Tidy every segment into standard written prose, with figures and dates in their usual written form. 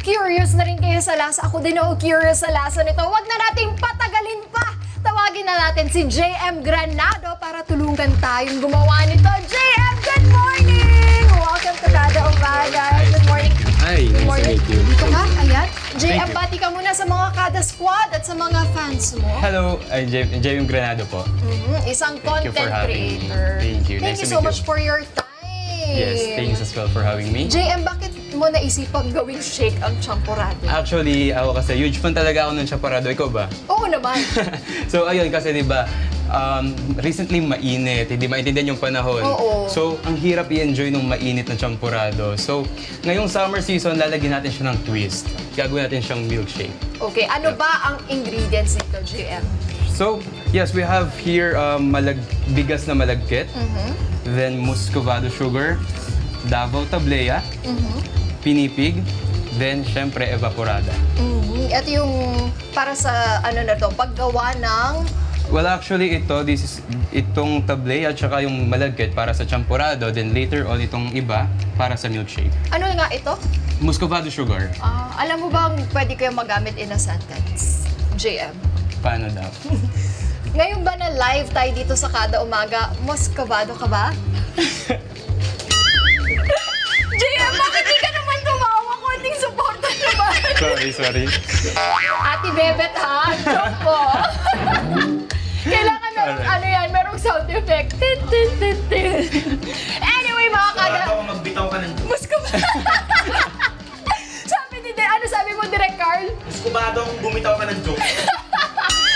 curious na rin kayo sa lasa, ako din ako curious sa lasa nito. Huwag na nating patagalin pa. Tawagin na natin si JM Granado para tulungan tayong gumawa nito. JM, good morning! Welcome to Kada Umaga. Good morning. Hi, nice to meet you. Dito ka, ayan. JM, Thank you. bati ka muna sa mga Kada Squad at sa mga fans mo. Hello, I'm JM Granado po. Isang Thank you for content having me. creator. Thank you. Thank Nice you to so meet much you. for your time. Yes, thanks as well for having me. JM, bakit mo naisipang gawing shake ang champorado? Actually, ako kasi huge fan talaga ako ng chaparado. Ikaw ba? Oo naman. So ayun, kasi di ba, recently mainit, hindi maintindihan yung panahon. Oo. So ang hirap i-enjoy nung mainit na champurado. So ngayong summer season, lalagyan natin siya ng twist. Gagawin natin siyang milkshake. Okay, ano ba ang ingredients nito, JM? So, yes, we have here bigas na malagkit, then muscovado sugar, Davao Tablea, pinipig, then syempre evaporada. Ito yung para sa ano na to, paggawa ng Well, actually itong tablea at saka yung malagkit para sa champurado, then later on itong iba para sa milkshake. ano nga ito? Muscovado sugar. Alam mo bang pwede kayo magamit in a sentence? JM. Paano daw? Ngayon ba na live tayo dito sa Kada Umaga, mas kabado ka ba? JM, bakit di ka naman tumawa? Konting suporta naman. Sorry. Ate Bebet ha, joke po. Kailangan merong Alright. ano yan, merong sound effect. Tin, tin, tin, tin. Anyway, mga kada... Ako magbitaw ka ng Mas ka ba? sabi mo, Direk Carl? kubado kung bumitaw ka ng joke.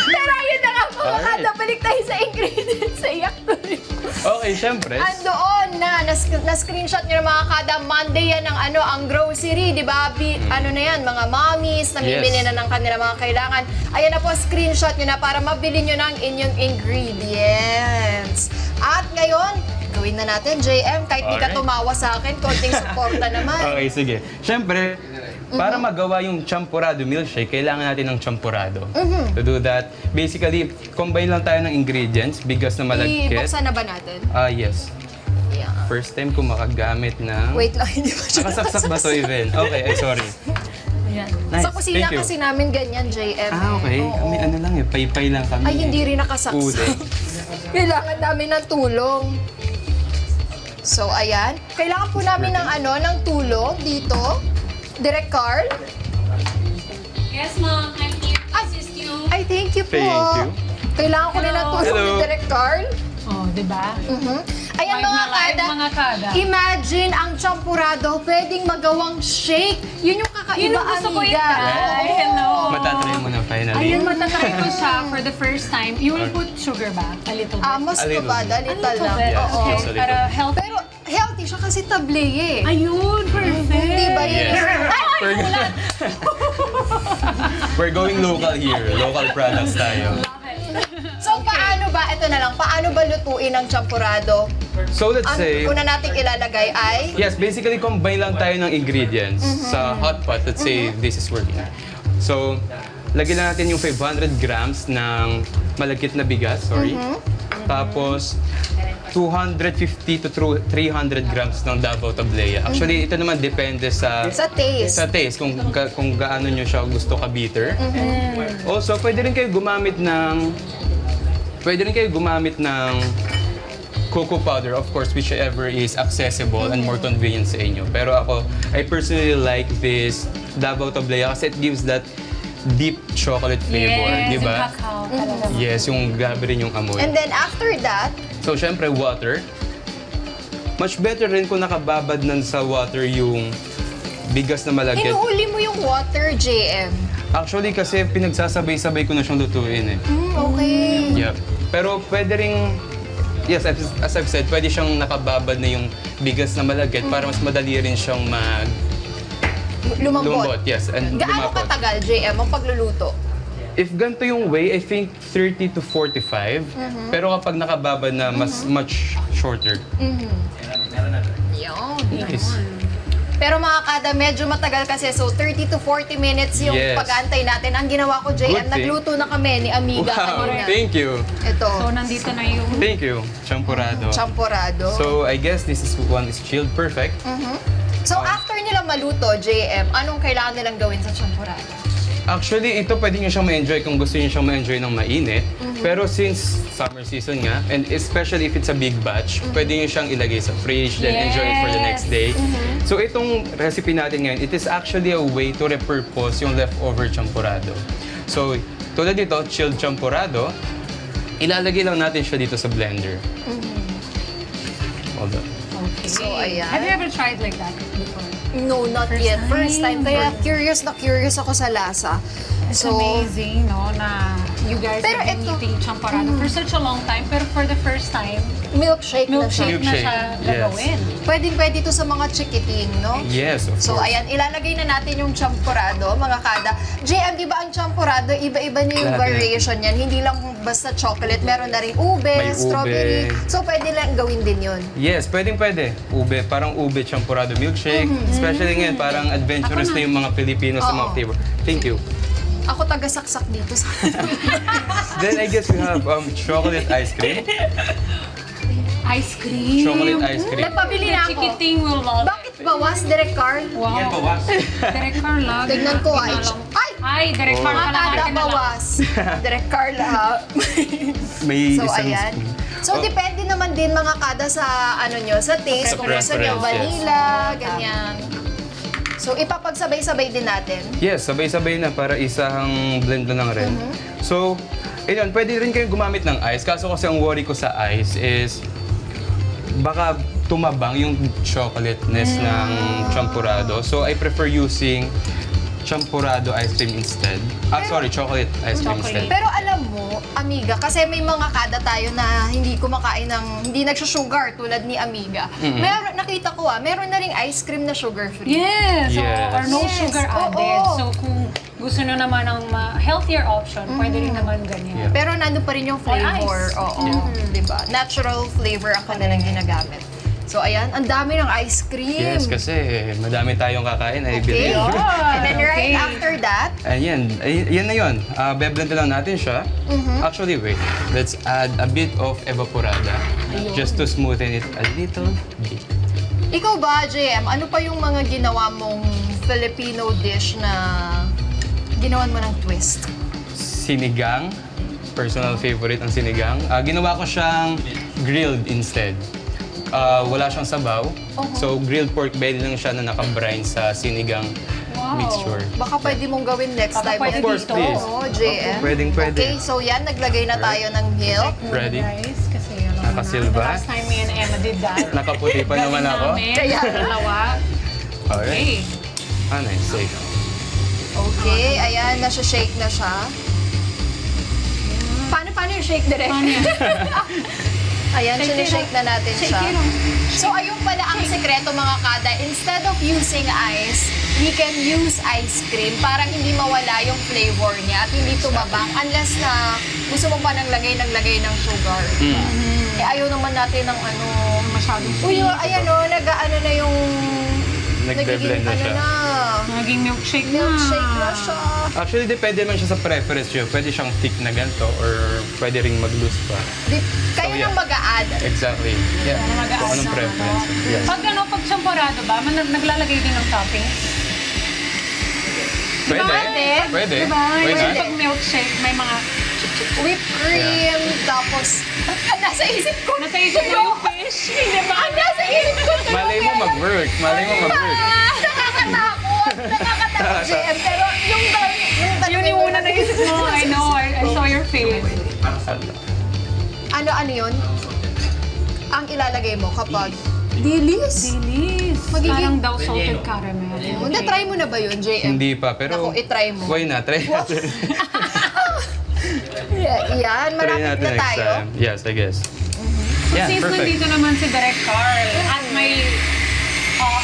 Pero ayun na nga, mga Alright. kada, balik tayo sa ingredients sa iyak tuloy. Okay, syempre. Andoon na screenshot nyo ng mga kada, Monday yan ng ano, ang grocery, di ba? Ano na yan, mga mommies, namimili Yes. na ng kanilang mga kailangan. Ayan na po, screenshot nyo na para mabili nyo ng inyong ingredients. At ngayon, gawin na natin, JM, kahit di ka Alright. tumawa sa akin, konting suporta naman. Okay, sige. Syempre, para magawa yung champurado milkshake, kailangan natin ng champurado. To do that, basically, combine lang tayo ng ingredients, bigas na malagkit. Ibuksan na ba natin? Yes. Yeah. First time ko makagamit ng... Wait lang, hindi ko siya Nakasaksak ba to even? Okay, sorry. Ayan. Nice, Sa kusina thank you. kasi namin ganyan, JM. Okay. Oo. May ano lang paypay lang kami. Ay, hindi rin nakasaksak. Ude. Kailangan namin ng tulong. So, ayan. Kailangan po namin ng tulong dito. Direk Carl. Yes, Mom. I'm here to assist you. Ay, thank you po. Thank you. Kailangan ko rin ng tulong Hello. ni Direk Carl. Oh, di ba? Ayan Live mga na live, kada. mga kada. Imagine ang champurado pwedeng magawang shake. Yun yung kakaiba, Yun ang gusto ko amiga. i-try. Hello. Matatry mo na finally. Ayun, matatry ko siya for the first time. You will put sugar ba? A little bit. Mas A little kubada, bit. little lang. bit. Yes, Oo. Okay, just a little. para healthy. Pero healthy siya kasi tableye. Ayun, perfect. Hindi ba yun? Yes. Ay, ulan! We're going local here. Local products tayo. So, paano ba, ito na lang, paano ba lutuin ang champurado? So let's Ang say... una nating ilalagay ay, Yes, basically combine lang tayo ng ingredients sa hot pot. Let's say this is working. So, lagyan na natin yung 500 grams ng malagkit na bigas, sorry. Tapos, 250 to 300 grams ng Davao Tablea. Actually, ito naman depende sa sa taste. sa taste, kung gaano nyo siya gusto ka-bitter. Also, pwede rin kayo gumamit ng cocoa powder, of course, whichever is accessible and more convenient sa inyo. Pero ako, I personally like this Davao Tablea kasi it gives that deep chocolate flavor, Yes, di ba? yung cacao talaga. Yes, yung grabe rin yung amoy. And then after that, So, syempre, water. Much better rin kung nakababad nan sa water yung bigas na malagkit. inuuli mo yung water, JM. Actually, kasi pinagsasabay-sabay ko na siyang lutuin eh. Okay. Yeah. Pero pwede ring, yes, as I've said, pwede siyang nakababad na yung bigas na malagkit para mas madali rin siyang Lumambot. lumambot. Yes, and Gaano lumapot. katagal, JM, ang pagluluto? If ganito yung way, I think 30 to 45. Pero kapag nakababad na, much shorter. Yun. Nice. Pero mga kada, medyo matagal kasi. So, 30 to 40 minutes yung Yes. pag-aantay natin. Ang ginawa ko, JM, Good thing. nagluto na kami ni Amiga Wow, kanina. thank you. Ito, So, nandito na yung... Thank you, champurado. champurado. So, I guess this is one is chilled perfect. So, after nila maluto, JM, anong kailangan nilang gawin sa champurrado? Actually, ito pwede nyo siyang ma-enjoy kung gusto nyo siyang ma-enjoy ng mainit. Pero since summer season nga, and especially if it's a big batch, pwede nyo siyang ilagay sa fridge, then enjoy it for the next day. So itong recipe natin ngayon, it is actually a way to repurpose yung leftover champurrado. So, tulad dito, chilled champurrado, ilalagay lang natin siya dito sa blender. Hold on. Okay. So, ayan. Have you ever tried like that before? No, not yet. First time. Kaya curious ako sa lasa. It's amazing, no, na you guys Pero have been ito- eating champurrado for such a long time, pero for the first time, milkshake na siya. milkshake na siya Yes. gagawin. Pwede to sa mga chikiting, no? Yes, of So, course. ayan, ilalagay na natin yung champurrado, mga kada. JM, di ba ang champurrado, iba-iba na yung Lahat na. variation yan. Hindi lang basta chocolate, meron na rin ube, May ube. strawberry. So, pwede lang gawin din yun. Yes, pwede. Ube, parang ube champurrado milkshake. Especially ngayon, parang adventurous Ako na yung mga Pilipino sa mga Oo. flavor. Thank you. Ako taga-saksak dito sa Then I guess we have chocolate ice cream. Ice cream. Chocolate ice cream. Nagpabili na ako. Chikiting will love Bakit bawas, Direk Carl? Yan, Wow. bawas. Direk Carl, love. Tignan ko, ay. Ay! Ay, Direk Carl Mga pala kada natin na lang. bawas. Direk Carl, ha? May So, isang ayan. spoon. So, depende naman din mga kada sa ano nyo, sa taste. Sa Kung gusto nyo preference, yes. vanilla, ganyan. So, ipapagsabay-sabay din natin. Yes, sabay-sabay na para isang blend na lang rin. So, ayun, pwede rin kayong gumamit ng ice. Kaso kasi ang worry ko sa ice is baka tumabang yung chocolateness ng champurrado. So, I prefer using champurrado ice cream instead. Chocolate ice cream Chocolate. instead. Pero alam mo, amiga, kasi may mga kada tayo na hindi kumakain ng, hindi nagsusugar tulad ni amiga. Meron, nakita ko meron na ring ice cream na sugar-free. Yes, Yes. or no Yes, sugar oo. added. So kung gusto nyo naman ng healthier option, pwede rin naman ganyan. Yeah. Pero nandun pa rin yung flavor. ice. Oo, diba? Natural flavor ako na lang ginagamit. So, ayan, ang dami ng ice cream. Yes, kasi madami tayong kakain, I Okay. believe. And then right Okay. after that, Ayan, yan na yun. Beblend na lang natin siya. Actually, wait. Let's add a bit of evaporada just to smoothen it a little bit. ikaw ba, JM, ano pa yung mga ginawa mong Filipino dish na ginawan mo ng twist? Sinigang. Personal favorite ang sinigang. Ginawa ko siyang grilled instead. Wala siyang sabaw. So, grilled pork belly lang siya na nakabrine sa sinigang Wow. mixture. Baka pwede mong gawin next Baka time. pwede Of course, dito. please. Oo, JM. Pwedeng-pwede. Okay, so yan, naglagay na tayo ng milk. Ready? Guys, kasi alam mo Nakasilba? na, the last time me and Emma did that. Nakaputi pa naman ako. Kaya- Dalawa. Okay. Okay. Nice. Safe. Okay, ayan, nasa-shake na siya. Paano yung shake direct? Paano yan? Ayan, Shake it sinishake na natin Shake siya. it up. So, ayun pala ang sekreto mga kada. Instead of using ice, we can use ice cream para hindi mawala yung flavor niya at hindi tumabang unless na gusto mo pa ng lagay ng sugar. Eh, ayaw naman natin ng ano. Masyadong Uy, sweet. ayan o, nag-ano na yung... Nagbe-blend na siya. Naging milkshake na. Milkshake na siya. Actually, depende man siya sa preference nyo. Pwede siyang thick na ganito or pwede ring mag-loose pa. Kayo yeah. nang mag-a-add. Exactly. Yeah. Mag-a-add Kung anong na, preference. ano. Yes. Pag pag champurrado ba, naglalagay din ng toppings? Pwede. Pwede. Pwede. Diba? Why Kasi not? pag milkshake, may mga Whipped cream, tapos... nasa isip ko. nasa isip mo yung fish. Diba? Nasa isip ko. Malay mo mag-work. Malay mo mag-work. Nakakatakot. Nakakatakot, JM. Pero yung Yun yung una na isip mo. I know. I saw your face. Ano yun? Ang ilalagay mo kapag... Dilis? Dilis. Magiging- Parang daw salted caramel. Na-try mo na ba yun, JM? Hindi pa, pero... Ako, itry mo. Why not? Try natin. Yan, Try malapit natin na next tayo. time. Yes, I guess. Yeah, Since perfect. nandito naman si Direk Carl at may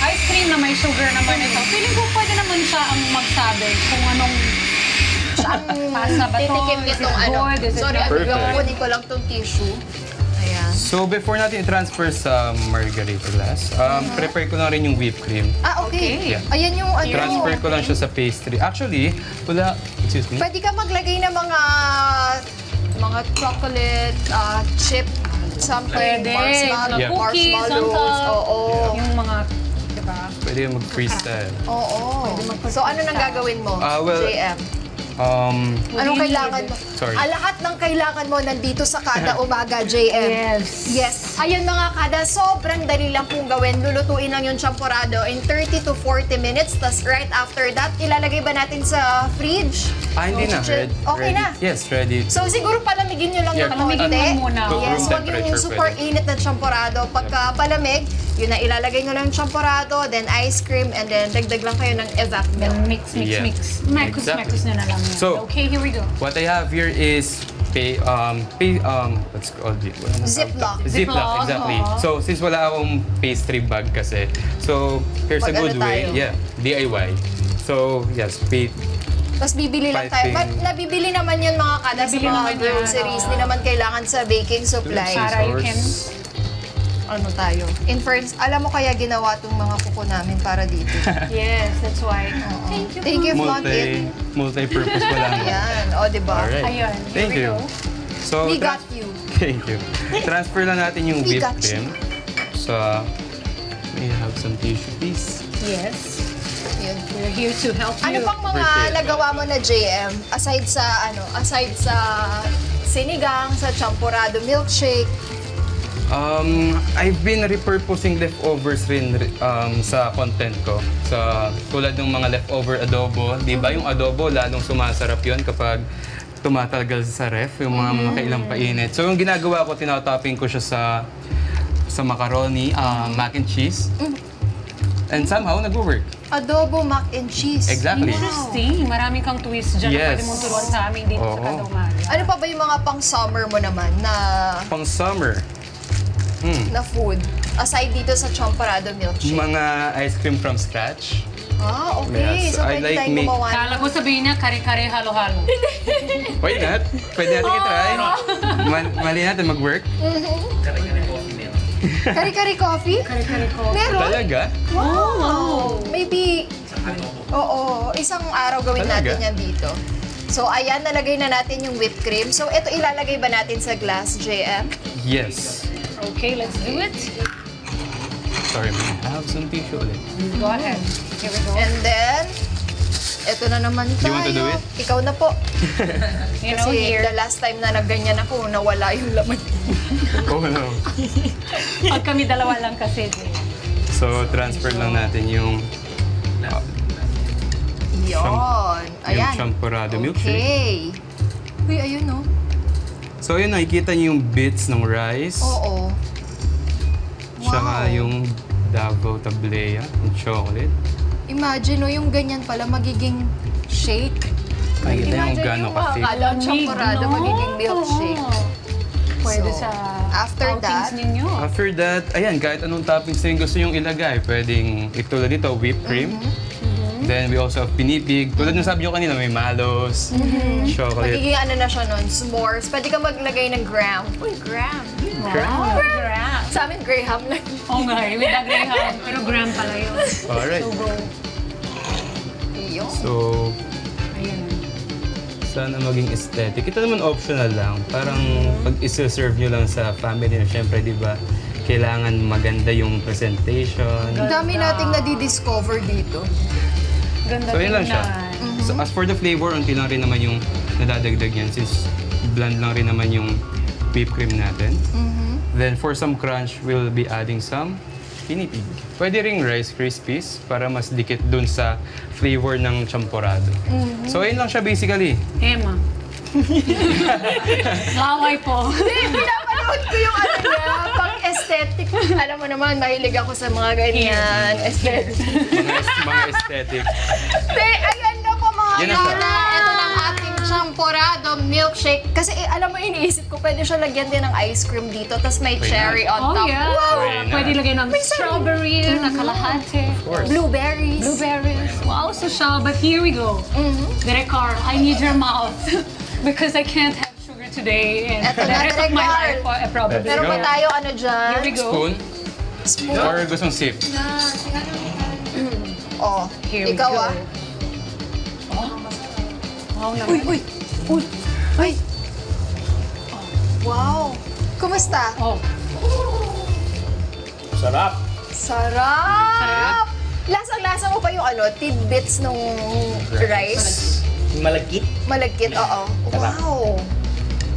ice cream na may sugar naman ito, feeling ko pwede naman siya ang magsabi kung anong Siya ang Pasa ba to? titikim Is it nitong ano. good? Is it Sorry, not Perfect. kunin ko lang tong tissue. Ayan. So, before natin i-transfer sa margarita glass, prepare ko na rin yung whipped cream. Ah, okay. Yeah. Ayan yung ano. Transfer ko lang siya sa pastry. Actually, excuse me. Pwede ka maglagay ng mga chocolate chip, something, Pwede. marshmallow, Yeah. Cookies on marshmallows. top. Oo. Yung mga, diba? Pwede mag-freestyle. Oo. So ano nang gagawin mo, Well, JM? Anong kailangan mo? Sorry. Lahat ng kailangan mo nandito sa Kada Umaga, JM. Yes. Yes. Ayun mga kada, sobrang dali lang pong gawin. Lulutuin lang yung champurado in 30 to 40 minutes. Tapos right after that, ilalagay ba natin sa fridge? Hindi na. Okay Ready. na. Yes, ready. So siguro palamigin nyo lang Yeah, ng konti. palamigin mo muna. Yes, Room wag yung temperature super pwede. init na champurado. Pagka palamig, yun na ilalagay nyo lang yung champurado, then ice cream, and then dagdag lang kayo ng evap milk. Then mix. Yeah. Mekos Exactly. nyo na lang yan. So- Okay, here we go. What I have here is what's called it? Ziploc. Ziploc, exactly. Ziploc. So, since wala akong pastry bag kasi, so, here's a Mag-ano good way. tayo? Yeah, DIY. So, yes, Tapos bibili lang tayo. Piping. Nabibili naman yun mga kada sa Nabibili mga naman yan, groceries. oo. Hindi naman kailangan sa baking supplies. Para you can... Ano tayo? In fairness, alam mo kaya ginawa tong mga kuko namin para dito. Yes, that's why. Thank you. Thank you, Flaunt It. Multi-purpose wala naman. Yan. O, diba? Alright. Ayun, here Thank we you. go. So, We got you. Thank you. Transfer lang natin yung We whipped got you. cream sa... May I have some tissue, please? Yes. Yun. We're here to help Ano you. pang mga Appreciate it. nagawa mo na JM? Aside sa sinigang, sa champurado milkshake, I've been repurposing leftovers rin sa content ko. Sa tulad ng mga leftover adobo, 'di ba? Yung adobo lalong sumasarap 'yon kapag tumatagal sa ref, yung mga kailang painit. So yung ginagawa ko, tinatopping ko siya sa macaroni, mac and cheese. And somehow nag-work. adobo mac and cheese. Exactly. Interesting. Marami kang twist dyan na Yes. pwede mong turuan sa amin dito sa Oo. Kadumaga. Ano pa ba yung mga pang-summer mo naman Pang summer, na food? Aside dito sa champurado milkshake. mga ice cream from scratch. Okay. Yes, So, I pwede like tayong make- gumawa. Kala ko sabihin niya, kare-kare, halo-halo. Why not? Pwede natin i-try. Mali natin mag-work. Kari-kari coffee? Kare-kare ko. Meron? Talaga? Wow! Maybe, oo, isang araw gawin Talaga? natin yan dito. So, ayan, nalagay na natin yung whipped cream. So, ito ilalagay ba natin sa glass, JM? Yes. Okay, let's do it. Sorry, may I have some tissue ulit. Go ahead. Here we go. And then, ito na naman tayo. You want to do it? Ikaw na po. You know, Kasi here. the last time na nagganyan ako, nawala yung laman. Oh no. Pag kami dalawa lang kasi. So, transfer lang natin yung Yon. Ayan. champurado milkshake. Okay. Uy, ayun no. So, yun, nakikita niyo yung bits ng rice. Oo. Tsaka yung Davao Tablea, yung chocolate. Imagine, no, yung ganyan pala magiging shake. Nakikita yung gano'n kasi. Akala ko champurado magiging milkshake. Pwede So, sa after outings that, ninyo. After that, ayan, kahit anong toppings na yung gusto yung ilagay. Pwedeng, tulad dito, whipped cream. Then we also have pinipig. Tulad ng sabi nyo kanina, may malos, chocolate. magiging ano na siya nun, s'mores. Pwede ka maglagay ng graham. Uy, graham. Wow, gram. Sa amin, graham lang. Oo nga, with the graham. Pero gram pala yun. Alright. So go. Iyo. So, Ayan. sana maging aesthetic. Ito naman optional lang. Parang pag isi-serve nyo lang sa family na syempre, di ba, kailangan maganda yung presentation. Ang dami nating nadidiscover dito. Ganda So, yun lang siya. tingnan. So, as for the flavor, unti lang rin naman yung nadadagdag yan since bland lang rin naman yung whipped cream natin. Then, for some crunch, we'll be adding some pinipig. Pwede ring Rice Krispies para mas dikit dun sa flavor ng champurado. So, ayun lang siya basically. Emma. Laway po. Pinapanood ko yung ano niya, pang-aesthetic. Alam mo naman, mahilig ako sa mga ganyan. Aesthetic. Mga aesthetic. Ayan na po mga Yan na siya. gana. Ito ng ating champurado milkshake. Kasi alam mo, iniisip ko, pwede siya lagyan din ng ice cream dito. Tapos may Why cherry not? on Oh top. yeah. Wow! Why not? Pwede lagay ng strawberry na kalahati. Of course. Blueberries. Blueberries. Wow, so siya. But here we go. Direk Carl, I need your mouth. Because I can't have sugar today. And Eto for the na, rest of Direk my Carl. life, probably. Let's Meron go. ba tayo ano dyan? Here we go. Spoon? Spoon. Or gustong sip? Oh, Here we ikaw go. ah. Wow naman. Uy! Uy! Ay! Wow! Kumusta? Oh, Sarap. Sarap! Lasang-lasa mo pa yung tidbits nung rice. Malagkit. Malagkit, oo. Wow!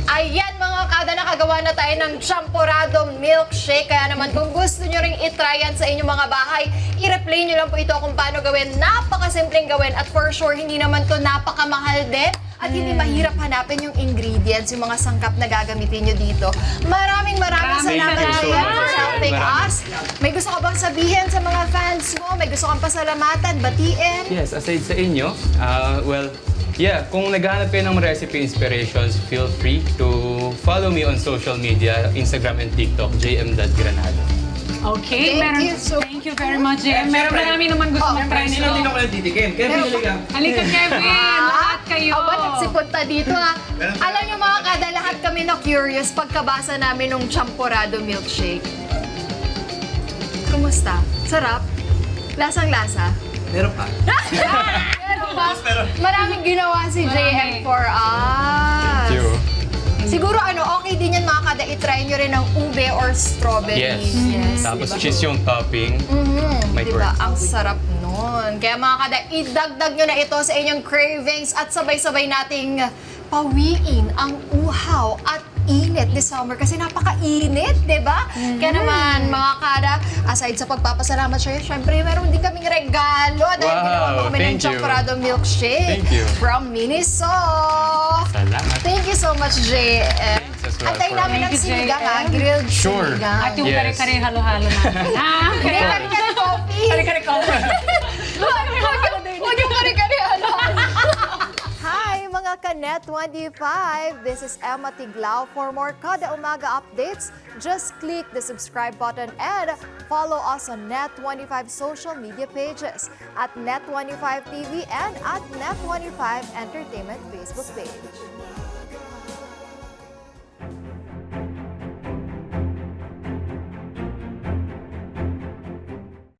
Ayan mga kada, nakagawa na tayo ng champorado milkshake. Kaya naman kung gusto nyo ring itry yan sa inyong mga bahay, i-replay nyo lang po ito kung paano gawin. Napakasimpleng gawin at for sure, hindi naman to napakamahal din. At hindi mahirap hanapin yung ingredients, yung mga sangkap na gagamitin nyo dito. Maraming salamat Thank you so Ryan, much. for helping Maraming. us. May gusto ka bang sabihin sa mga fans mo? May gusto kang pasalamatan, batiin? Yes, aside sa inyo, kung naghahanap kayo ng recipe inspirations, feel free to follow me on social media, Instagram and TikTok, jm.granado. Okay, thank you very much, JM. Marami naman gusto mong try Sino din nito. ako nagtitikim? Kaya pinili ka. Halika, Kevin! Lahat kayo! Aba, nagsipunta dito ha. Alam niyo mga kada, lahat kami na curious pagkabasa namin ng champorado milkshake. Kumusta? Sarap? Lasang-lasa? Meron pa. Pero ba, maraming ginawa si JM for us. Thank you. Siguro okay din yan mga kada, itry nyo rin ng ube or strawberry. Yes. Tapos diba? cheese yung topping. May Diba? pork. Ang sarap nun. Kaya mga kada, idagdag nyo na ito sa inyong cravings at sabay-sabay nating pawiin ang uhaw at init this summer kasi napakainit, di ba? Kaya naman, mga kada, aside sa pagpapasalamat sa'yo, syempre, meron din kaming regalo dahil Wow, ginawa mo kami ng thank you. champorado milkshake Thank you. from Miniso. Salamat. Thank you so much, JM. Thanks as well Antayin for- namin ang Thank you, sinigang, ha? JM. Grilled Sure. sinigang. At yung Yes. kare-kare halo-halo natin. Hindi, kare-kare coffee. Kare-kare coffee. Huwag yung kare-kare, Hi, mga ka-Net 25! This is Emma Tiglao. For more Kada Umaga updates, just click the subscribe button and follow us on Net25 social media pages at Net25 TV and at Net25 Entertainment Facebook page.